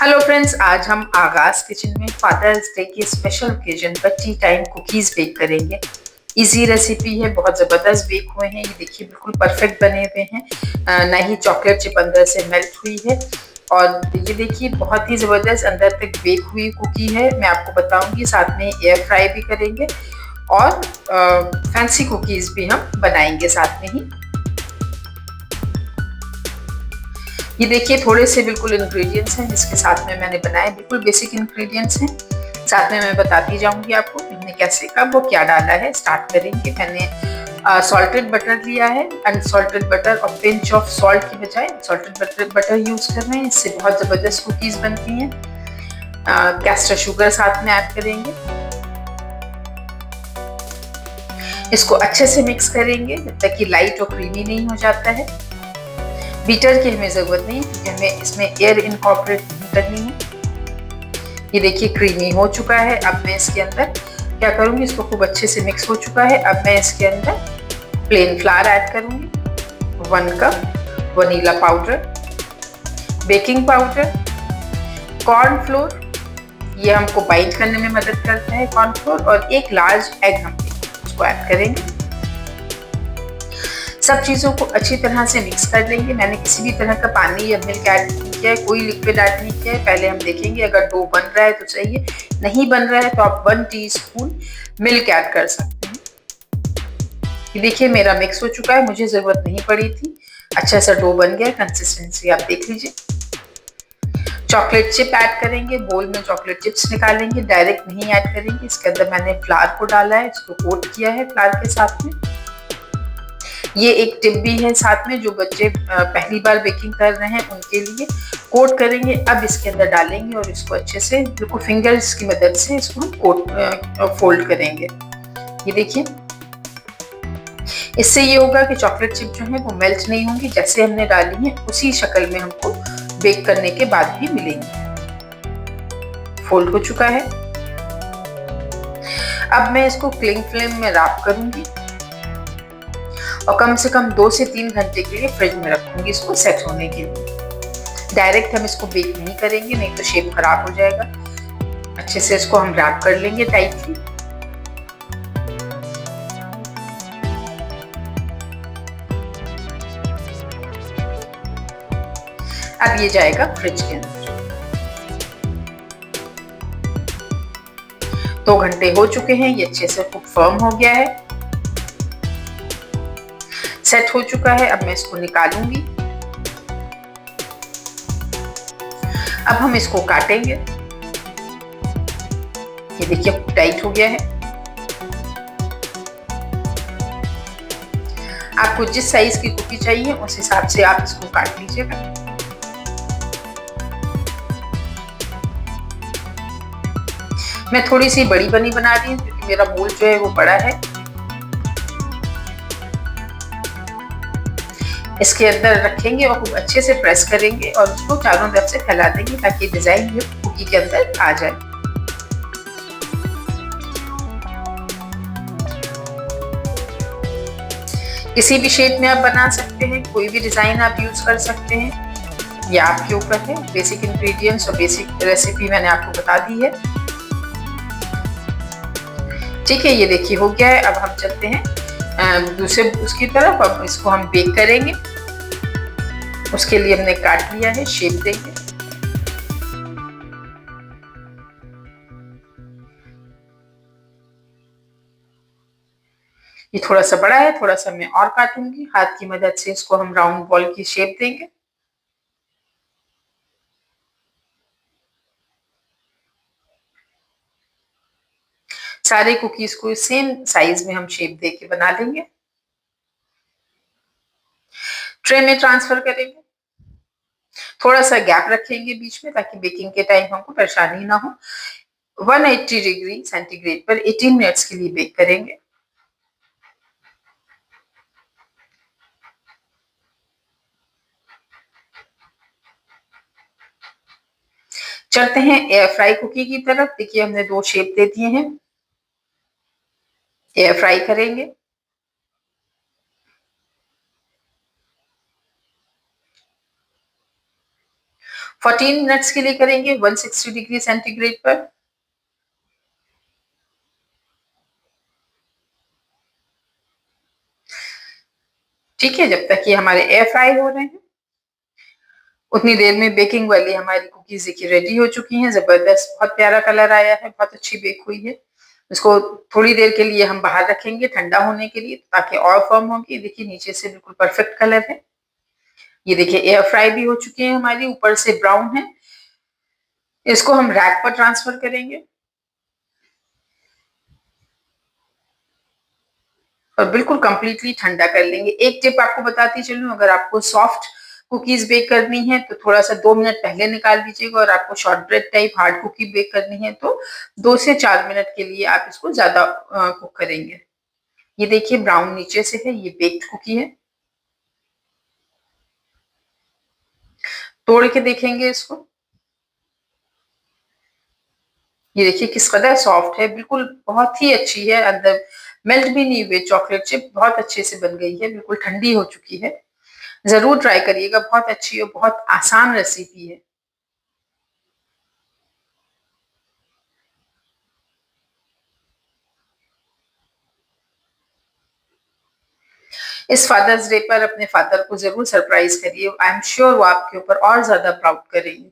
Hello friends, आज हम आगाज किचन में फादर्स डे के स्पेशल ओकेजन पर टी टाइम कुकीज बेक करेंगे। इजी रेसिपी है, बहुत ज़बरदस्त बेक हुए हैं। ये देखिए बिल्कुल परफेक्ट बने हुए हैं। ना ही चॉकलेट चिप अंदर से मेल्ट हुई है और ये देखिए बहुत ही ज़बरदस्त अंदर तक बेक हुई कुकी है। मैं आपको बताऊंगी, साथ में एयर फ्राई भी करेंगे और फैंसी कुकीज भी हम बनाएंगे साथ में ही। ये देखिए थोड़े से बिल्कुल इंग्रेडिएंट्स हैं जिसके साथ में मैंने बनाए, बिल्कुल बेसिक इंग्रेडिएंट्स हैं। साथ में मैं बताती जाऊंगी आपको हमने कैसे कब वो क्या डाला है। स्टार्ट करेंगे। मैंने सॉल्टेड बटर लिया है। अनसॉल्टेड बटर और पिंच ऑफ सॉल्ट की बजाय सॉल्टेड बटर यूज कर रहे हैं, इससे बहुत ज़बरदस्त कुकीज़ बनती हैं। कैस्टर शुगर साथ में ऐड करेंगे। इसको अच्छे से मिक्स करेंगे जब तक कि लाइट और क्रीमी नहीं हो जाता है। बीटर की हमें ज़रूरत नहीं क्योंकि हमें इसमें एयर इनकॉर्पोरेट नहीं करनी है। ये देखिए क्रीमी हो चुका है। अब मैं इसके अंदर क्या करूँगी, इसको खूब अच्छे से मिक्स हो चुका है। अब मैं इसके अंदर प्लेन फ्लावर ऐड करूँगी, 1 cup vanilla powder, baking powder, corn flour, ये हमको बाइंड करने में मदद करता है कॉर्न फ्लोर, और एक लार्ज एग हम उसको ऐड करेंगे। सब चीज़ों को अच्छी तरह से मिक्स कर लेंगे। मैंने किसी भी तरह का पानी या मिल्क ऐड नहीं किया है, कोई लिक्विड ऐड नहीं किया है। पहले हम देखेंगे अगर डो बन रहा है तो सही है, नहीं बन रहा है तो आप 1 टीस्पून मिल्क ऐड कर सकते हैं। ये देखिए मेरा मिक्स हो चुका है, मुझे ज़रूरत नहीं पड़ी थी। अच्छा सा डो बन गया। कंसिस्टेंसी आप देख लीजिए। चॉकलेट चिप ऐड करेंगे, बोल में चॉकलेट चिप्स निकालेंगे, डायरेक्ट नहीं ऐड करेंगे। इसके अंदर मैंने फ्लावर को डाला है, इसको कोट किया है फ्लावर के साथ में। ये एक टिप भी है साथ में, जो बच्चे पहली बार बेकिंग कर रहे हैं उनके लिए कोट करेंगे। अब इसके अंदर डालेंगे और इसको अच्छे से बिल्कुल फिंगर्स की मदद से इसको हम कोट फोल्ड करेंगे। ये देखिए इससे ये होगा कि चॉकलेट चिप जो है वो मेल्ट नहीं होंगी, जैसे हमने डाली है उसी शक्ल में हमको बेक करने के बाद भी मिलेंगी। फोल्ड हो चुका है। अब मैं इसको क्लिंग फ्लेम में रैप करूंगी और कम से कम 2 से 3 घंटे के लिए फ्रिज में रखूंगी इसको सेट होने के लिए। डायरेक्ट हम इसको बेक नहीं करेंगे, नहीं तो शेप खराब हो जाएगा। अच्छे से इसको हम रैप कर लेंगे टाइटली। अब ये जाएगा फ्रिज के अंदर। 2 घंटे हो चुके हैं, ये अच्छे से कुक फर्म हो गया है, सेट हो चुका है। अब मैं इसको निकालूंगी। अब हम इसको काटेंगे। ये देखिए टाइट हो गया है। आपको जिस साइज की कुकी चाहिए उस हिसाब से आप इसको काट लीजिएगा। मैं थोड़ी सी बड़ी बनी बना रही हूँ क्योंकि मेरा बोल जो है वो बड़ा है। इसके अंदर रखेंगे और खूब अच्छे से प्रेस करेंगे और उसको चारों तरफ से फैला देंगे ताकि डिजाइन जो कुकी के अंदर आ जाए। किसी भी शेप में आप बना सकते हैं, कोई भी डिजाइन आप यूज कर सकते हैं, ये आपके ऊपर है। बेसिक इंग्रेडिएंट्स और बेसिक रेसिपी मैंने आपको बता दी है। ठीक है, ये देखिए हो गया है। अब हम चलते हैं दूसरे उसकी तरफ। अब इसको हम बेक करेंगे। उसके लिए हमने काट लिया है, शेप देंगे। ये थोड़ा सा बड़ा है, थोड़ा सा मैं और काटूंगी। हाथ की मदद से इसको हम राउंड बॉल की शेप देंगे। सारे कुकीज को सेम साइज में हम शेप दे के बना लेंगे। ट्रे में ट्रांसफर करेंगे। थोड़ा सा गैप रखेंगे बीच में ताकि बेकिंग के टाइम हमको परेशानी ना हो। 180 डिग्री सेंटीग्रेड पर 18 मिनट्स के लिए बेक करेंगे। चलते हैं एयर फ्राई कुकी की तरफ। देखिए हमने 2 शेप दे दिए हैं। एयर फ्राई करेंगे। 14 मिनट्स के लिए करेंगे 160 डिग्री सेंटीग्रेड पर। ठीक है, जब तक ये हमारे एयर फ्राई हो रहे हैं उतनी देर में बेकिंग वाली हमारी कुकीज देखिए रेडी हो चुकी हैं। जबरदस्त, बहुत प्यारा कलर आया है, बहुत अच्छी बेक हुई है। इसको थोड़ी देर के लिए हम बाहर रखेंगे ठंडा होने के लिए, ताकि और फर्म होगी। देखिए नीचे से बिल्कुल परफेक्ट कलर है। ये देखिए एयर फ्राई भी हो चुकी है हमारी, ऊपर से ब्राउन है। इसको हम रैक पर ट्रांसफर करेंगे और बिल्कुल कंप्लीटली ठंडा कर लेंगे। एक टिप आपको बताती चलूं, अगर आपको सॉफ्ट कुकीज बेक करनी है तो थोड़ा सा 2 मिनट पहले निकाल दीजिएगा, और आपको shortbread type hard cookie bake करनी है तो 2 से 4 मिनट के लिए आप इसको ज्यादा कुक करेंगे। ये देखिए ब्राउन नीचे से है, ये बेक्ड कुकी है। तोड़ के देखेंगे इसको। ये देखिए किस कदर सॉफ्ट है, बिल्कुल बहुत ही अच्छी है। अंदर मेल्ट भी नहीं हुए, चॉकलेट चिप बहुत अच्छे से बन गई है, बिल्कुल ठंडी हो चुकी है। जरूर ट्राई करिएगा, बहुत अच्छी और बहुत आसान रेसिपी है। इस फादर्स डे पर अपने फादर को जरूर सरप्राइज करिए, आई एम श्योर वो आपके ऊपर और ज्यादा प्राउड करेंगे।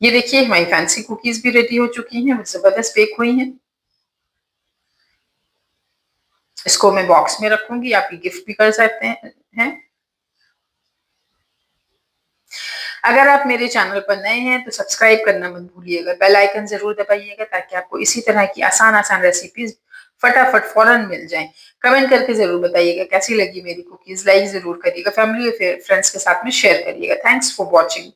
ये देखिए हमारी फैंसी कुकीज भी रेडी हो चुकी हैं, जबरदस्त बेक हुई हैं। इसको मैं बॉक्स में रखूंगी, आप ये गिफ्ट भी कर सकते हैं। अगर आप मेरे चैनल पर नए हैं तो सब्सक्राइब करना मत भूलिएगा, बेल आइकन जरूर दबाइएगा, ताकि आपको इसी तरह की आसान आसान रेसिपीज फटाफट फौरन मिल जाएं। कमेंट करके जरूर बताइएगा कैसी लगी मेरी कुकीज, लाइक जरूर करिएगा, फैमिली और फ्रेंड्स के साथ में शेयर करिएगा। Thanks for watching.